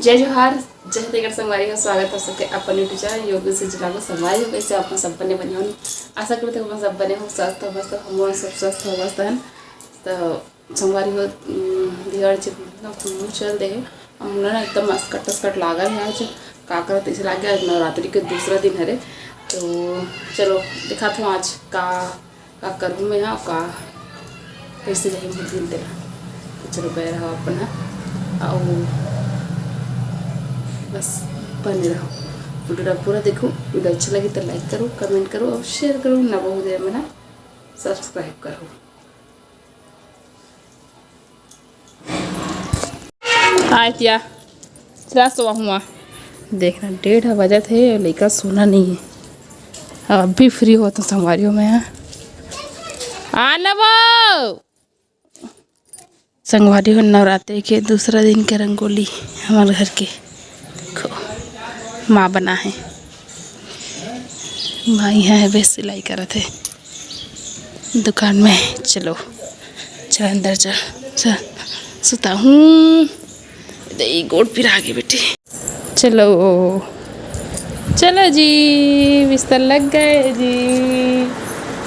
जय जोहार जय तेगर संगवारी का स्वागत है सबके अपन यूट्यूब चैनल योग से जिला को संगवारी हो कैसे आप सब बने बने हो आशा करते हो सब बने हो स्वस्थ हो मस्त हम सब स्वस्थ हो मस्त हैं तो संगवारी हो दिवाली चल दे हम ना एकदम मस्त कट लागा है आज का करत इसे लाग गया नवरात्रि के दूसरा दिन है तो चलो दिखा था आज का करूँ मैं यहाँ का कैसे जाए मुझे दिन देना चलो गए रहा अपना और बस बने रहो वीडियो पूरा देखो वीडियो अच्छा लगे तो लाइक करो कमेंट करो और शेयर करो ना बहुत देर में ना सब्सक्राइब करो। आयतिया चला सोवा हुआ देखना 1:30 बजे थे लेकर सोना नहीं है अब भी फ्री हो तो संगवारियों में नवो संगवारी हो नवरात्रि के दूसरा दिन के रंगोली हमारे घर के माँ बना है माँ यहाँ है वे सिलाई कर रहे थे दुकान में। चलो चल अंदर चल सुता हूँ गोड़ पिरा गई बेटी। चलो चलो जी बिस्तर लग गए जी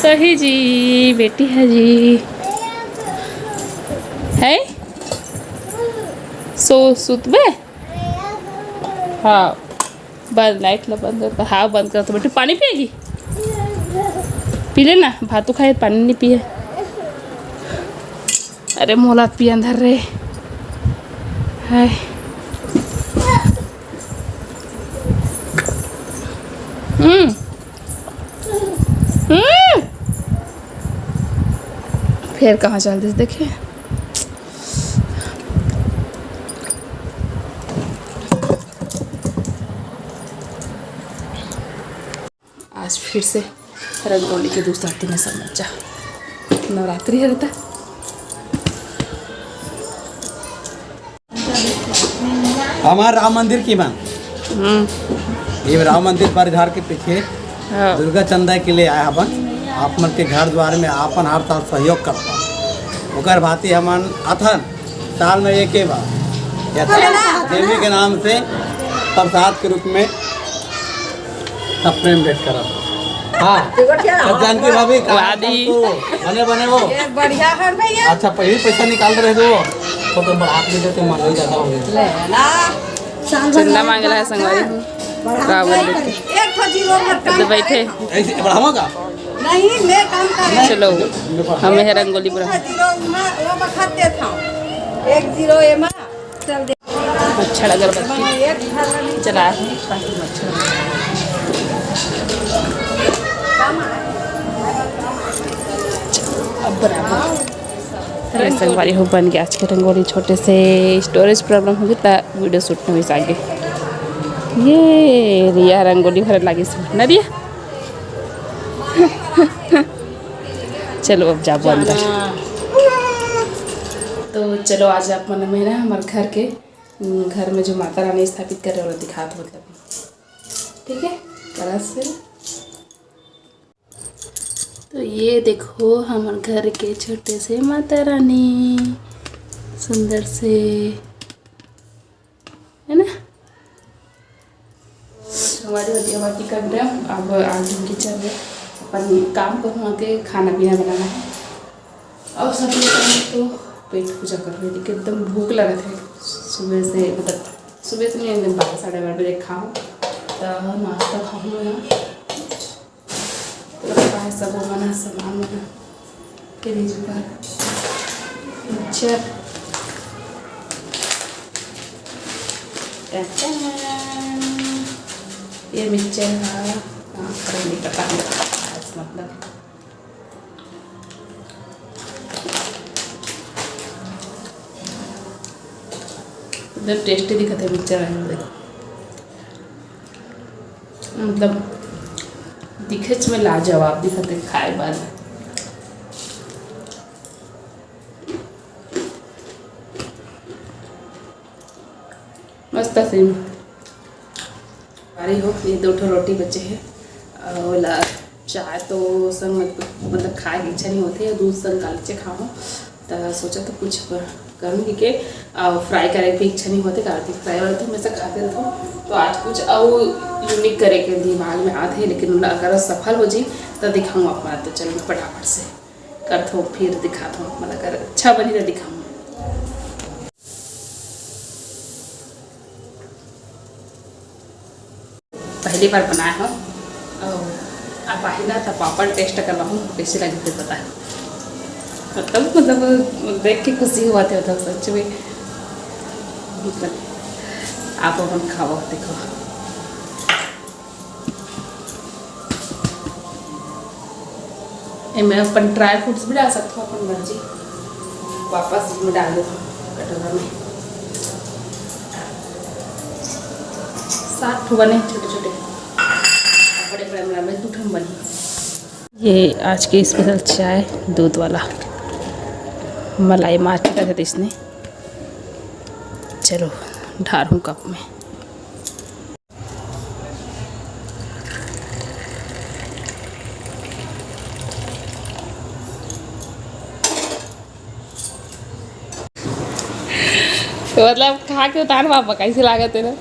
सही जी बेटी है जी है सुत में हाँ बंद लाइट ला बंद कर हाँ बंद कर तो बेटी पानी पिएगी पी लेना भातू खाए पानी नहीं पिए अरे मोलात पी अंदर रे हाय फिर कहाँ चलते देखे आज फिर से रंगोली के दूसरा दिन है समझा नवरात्रि है रहता हमारा राम मंदिर की मां ये राम मंदिर परिधार के पीछे दुर्गा चंदा के लिए आया अपन आप मन के घर द्वार में आपन हर साल सहयोग करता ओकर भांति हमन अथन साल में एक बार देवी के नाम से प्रसाद के रूप में सब प्रेम भेंट करब। हाँ जानकी भाभी बने बने वो बढ़िया है भैया। अच्छा पहले पैसा निकाल रहे तो बढ़ा के देते मान लो ज्यादा हो गया चंदा मांग रहा है संगवारी रावण बेटी तो बैठे ऐसे बढ़ावा का नहीं मैं काम कर रहा चलो हमें है रंगोली पूरा वो बखाते था 10 एमा चल दे मच्छर अगरबत्ती चला है ताकि मच्छर अब बराबर संगवारी हो बन गया आज के रंगोली छोटे से स्टोरेज प्रॉब्लम होगी तो वीडियो शूट में भी आगे ये रिया रंगोली भर लगी न रिया चलो अब जाओ अंदर तो चलो आज आप मन में ना हमारे घर में जो माता रानी स्थापित कर रहे हो दिखा दो मतलब ठीक है कलश से तो ये देखो हमारे घर के छोटे से माता रानी सुंदर से है ना हमारी होती है टिकट अब आज किचन में अपन काम करूँ आके खाना पीना बनाना है और सब तो पेट पूजा कर रही थी कि एकदम भूख लगा था सुबह से मतलब सुबह से नहीं एकदम 12 साढ़े 12 बजे खाऊँ तो नाश्ता खाऊँ यहाँ तो सब बना सामान बना के बीच पर मिक्सचर ये मिक्सचर है करेली का काम मतलब एकदम टेस्टी दिखता है मिक्सचर देखो मतलब दिखे में लाजवाब दिखते खाए बाद मस्त सीन हो ये 2 रोटी बचे हैं और चाय तो संग मतलब खाए की इच्छा नहीं होती है दूध संग कालचे खाओ तो सोचा तो कुछ करूँगी कि फ्राई करे की इच्छा नहीं होती, कार्तिक फ्राई वाला तो हमेशा खाते रहता हूँ। तो आज कुछ और यूनिक करे के दिमाग में आते हैं, लेकिन अगर सफल हो जी तो दिखाऊँ अपना। तो चलो मैं फटाफट से करता हूँ, फिर दिखाता हूँ अपना। अगर अच्छा बनी तो दिखाऊँ। पहली बार बनाया हूँ और आप आए ना तो पापड़ टेस्ट कर रहा हूँ, कैसे लगे थे पता है। मतलब देख के खुशी हुआ थे, मतलब सच में। मतलब आप अपन खाओ, देखो। मैं अपन ड्राई फ्रूट्स भी डाल सकता हूँ, अपन मर्जी। वापस इसमें डाल देता हूँ कटोरा में। 7 बने छोटे छोटे, बड़े बड़े बना में 2 बने। ये आज की स्पेशल चाय दूध वाला, मलाई मार के रखे थे इसने। चलो ढारूँ कप में। तो मतलब खा के उतार पापा कैसे लागत है ना।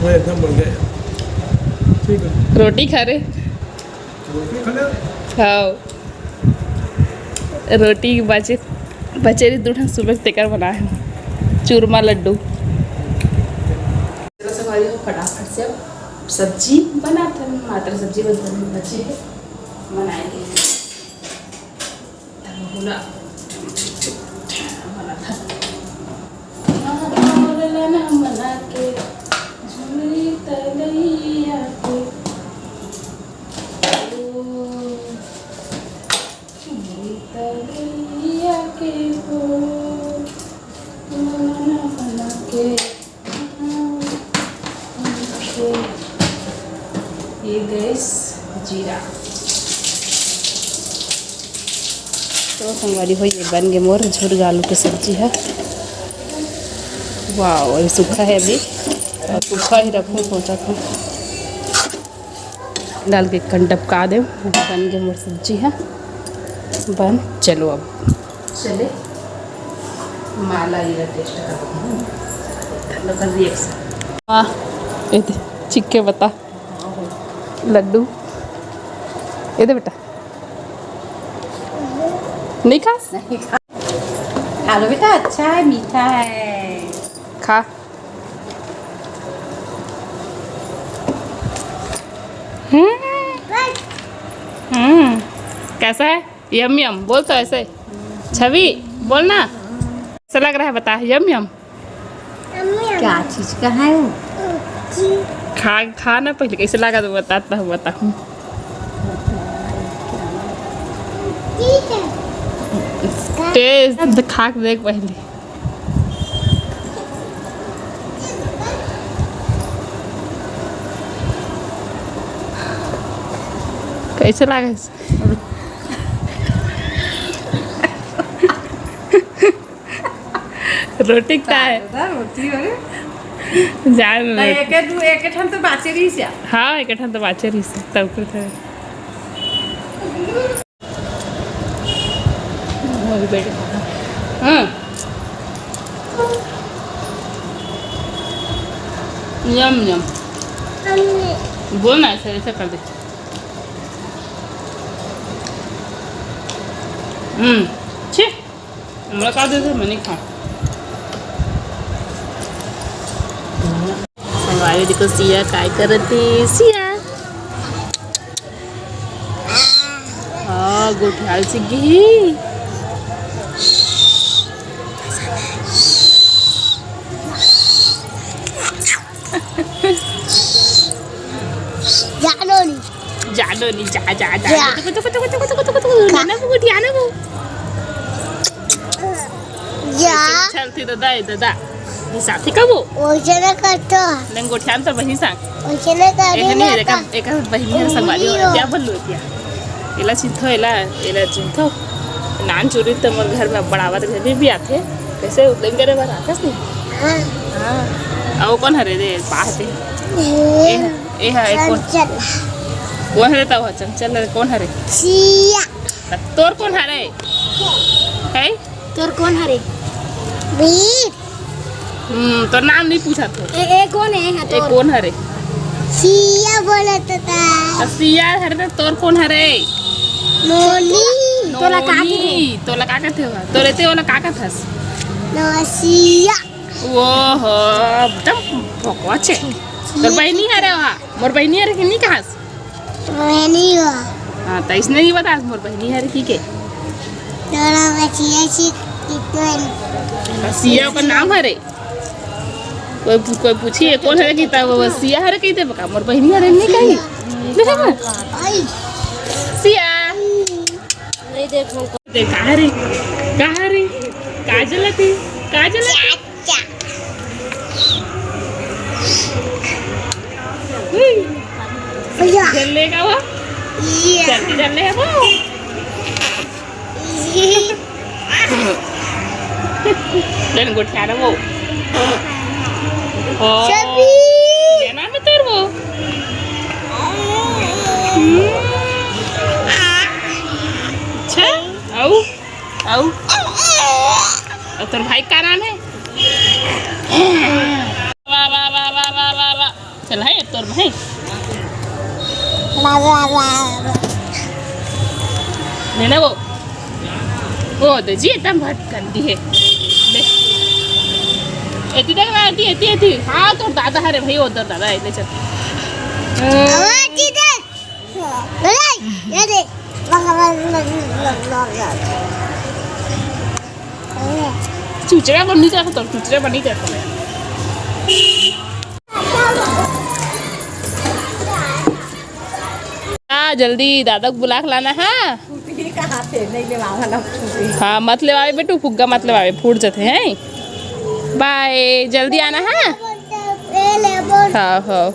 एकदम बढ़िया, ठीक है। रोटी खा रहे? रोटी खा ले। हाँ, रोटी बचे रही 2 सुबह तेकर बनाए हैं चूरमा लड्डू। फटाफट से अब सब्जी बनाते हैं, मात्र सब्जी बचे हैं, बनाएंगे। बना था बना के झुमरी तलैया के, झुमरी तलैया के हो बना के। ये गैस जीरा तो संगवारी हो, ये बन गए मोर झुरग आलू की सब्जी है। वाह, अभी सूखा है, अभी और सूखा ही रखूँ सोचा था। डाल के डबका दे, बन गए मोर सब्जी है बन। चलो अब चले माला ये टेस्ट कर रिएक्शन। वाह, चिक्के बता लड्डू ये दे बेटा। नहीं खा? नहीं खा, खा लो बेटा, अच्छा है, मीठा है। खा। कैसा है? यम यम बोल तो ऐसे। छवि बोलना, कैसा लग रहा है बता। यम यम क्या चीज का है? खा ना पहले कैसे लगा तो बताता हूँ बताऊँ। टेस्ट खा के देख पहले। कैसे लगा? रोटी का है? रोटी जान एक ठन तो बाचे रही से। हाँ, एक ठन तो बाचे रही से तब कुछ है। हाँ, यम यम बोलना, ऐसे ऐसे कर दे। छे हमरा का दे, मैं नहीं खाऊं। संगवारी देखो सिया काय करते। सिया हाँ, गोठियाल से गी जानो नहीं जा जा जा तो ना वो गोठिया ना वो या चलती दादा दादा ये साथी का वो ओजना करतो लंगोठ्यान तर बहिणी सांग ओजना करे नाही एका बहिणी संगवारी त्या बोललो त्या एला चिंथो एला चिंथो नान चोरी तो मोर घर में बढ़ावा तो घर भी आते कैसे उतलेंगे रे बार आकाश नहीं। हां हां अब कौन हरे रे पाते ए है कौन चल कौन हरे तब चल कौन हरे सिया तोर कौन हरे है? तोर कौन हरे वीर तो नाम नहीं पूछा तो ए कौन है ए तोर कौन हरे? सिया बोला था सिया हरे तो तोर कौन हरे? मोली तोला का नोनी, तोला का कहते हो? तो रहते वाला का कहता है? नसिया वो हो एकदम भोकवाचे। तोर बहनी हरे वहाँ मोर बहनी हरे कि नहीं कहा? मैंने हुआ हाँ तो इसने नहीं बता मोर बहनी हरे की के तोला बचिया सी कितने सिया का नाम हरे कोई पूछिए कौन हरे की तब वो सिया हरे कहते बका मोर बहनी हरे नहीं कही आई सिया नहीं देखो देख कहाँ रे काजल थी भैया चलेगा वो चलने है वो लेकिन गुठिया ना वो सभी ये नाम है तेरे वो अच्छा आओ आओ और तेरे भाई का नाम है? वाह वाह वाह वाह वाह वाह वाह चल है तोर भाई लेना वो दीजिए एकदम भटकंती है एती तक ना एती हाँ तो दादा हरे भाई उधर दादा है चल आवाज़ दे ये दे चूचड़ा बनी जाता तो चूचड़ा बनी जाता हाँ जल्दी दादा को बुला के लाना है हाँ मत ले आवे बेटू फुग्गा मत ले आवे फूट जाते हैं बाय जल्दी आना है हाँ हाँ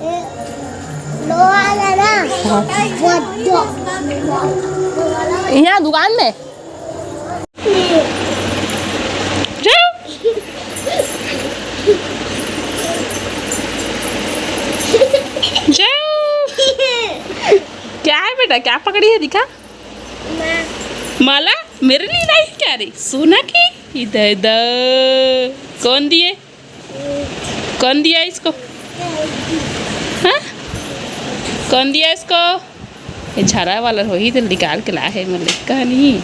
यहाँ दुकान में जाओ जाओ क्या है बेटा क्या पकड़ी है दिखा माला मेरे लिए लाई क्या रे सोना की इधर इधर कौन दिया इसको हाँ कौन दिया इसको ये झरा वाला हो ही तो निकाल के ला है मतलब कहा नहीं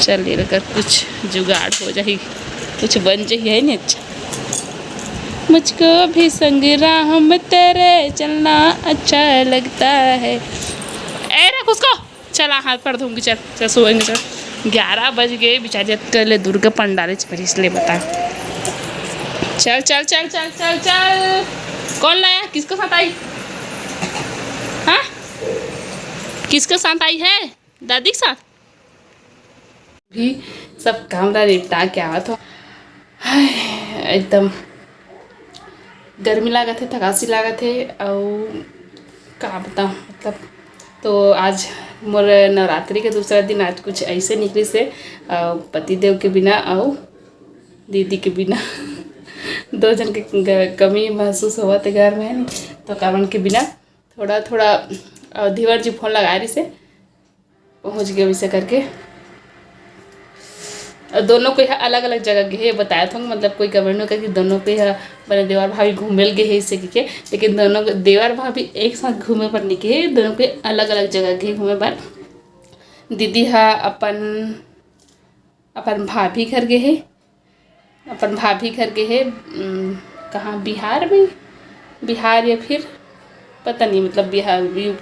चल ये कर कुछ जुगाड़ हो जाए कुछ बन जाए है नहीं अच्छा मुझको भी संग राह में तेरे चलना अच्छा लगता है ए रख उसको चला हाथ पर धोंगी चल चल सोएंगे चल 11 बज गए बेचारे कल दुर्गा पंडाले पर इसलिए बता चल चल चल चल चल चल कौन लाया किसके साथ आई हाँ किसके साथ आई है दादी के साथ भी सब काम निपटा के आवा था एकदम गर्मी लागत है थकासी लागत है और का बताऊँ मतलब तो आज मोर नवरात्रि के दूसरा दिन आज कुछ ऐसे निकली से पति देव के बिना और दीदी के बिना दो जन के कमी महसूस हुआ थे घर में नहीं तो कारण के बिना थोड़ा थोड़ा धीवर जी फोन लगा रही से पहुँच गए वैसे करके दोनों को यहाँ अलग अलग जगह गए बताया था मतलब कोई कमेंट का कि दोनों को यहाँ मैंने देवर भाभी घूमे गए है इससे के लेकिन दोनों देवर भाभी एक साथ घूमे पर नहीं गए दोनों के अलग अलग जगह गए घूमे पर दीदी हा अपन भाभी घर गए है अपन भाभी घर गए है कहाँ बिहार में बिहार या फिर पता नहीं मतलब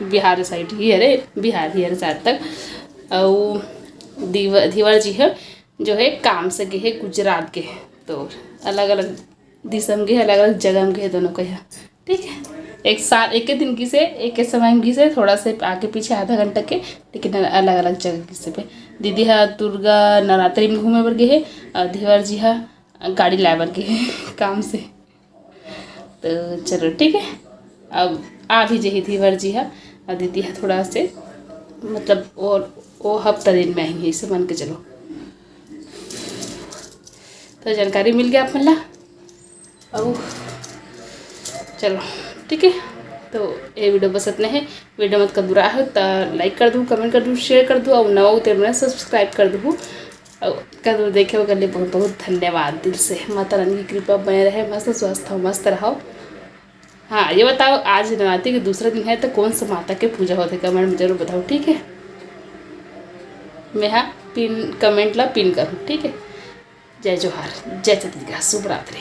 बिहार साइड ही है बिहार ही है शायद तक और धीवर जी है जो है काम से गए है गुजरात के तो अलग अलग दिशा में गए अलग अलग जगह में गए दोनों को यहाँ ठीक है एक के दिन की से एक के समय की से थोड़ा से आगे पीछे आधा घंटा के लेकिन अलग अलग जगह की से पे दीदी हा दुर्गा नवरात्रि में घूमे पर गए है और धीवर जी हा गाड़ी लाए पर गए है काम से तो चलो ठीक है अब आ भी जही धीवर जी हा और दीदी हा थोड़ा से मतलब और वो हफ्ता दिन में आएंगे इसे मान के चलो तो जानकारी मिल गया अपन ला अब चलो ठीक है तो ये वीडियो बस इतने हैं। वीडियो मत कर बुरा है तो लाइक कर दूँ, कमेंट कर दूँ, शेयर कर दूँ और नवा उतर मैंने सब्सक्राइब कर दूँ और कर दूँ। देखे वो कर लिए बहुत बहुत धन्यवाद दिल से। माता रानी की कृपा बने रहे, मस्त स्वस्थ हो, मस्त रहो। हाँ ये बताओ आज नवरात्रि के दूसरा दिन है तो कौन सा माता के पूजा होते कमेंट में जरूर बताओ, ठीक है। मैं हाँ पिन कमेंट ला पिन करूँ, ठीक है। जय जोहार, जय छत्तीसगढ़, शुभ रात्रि।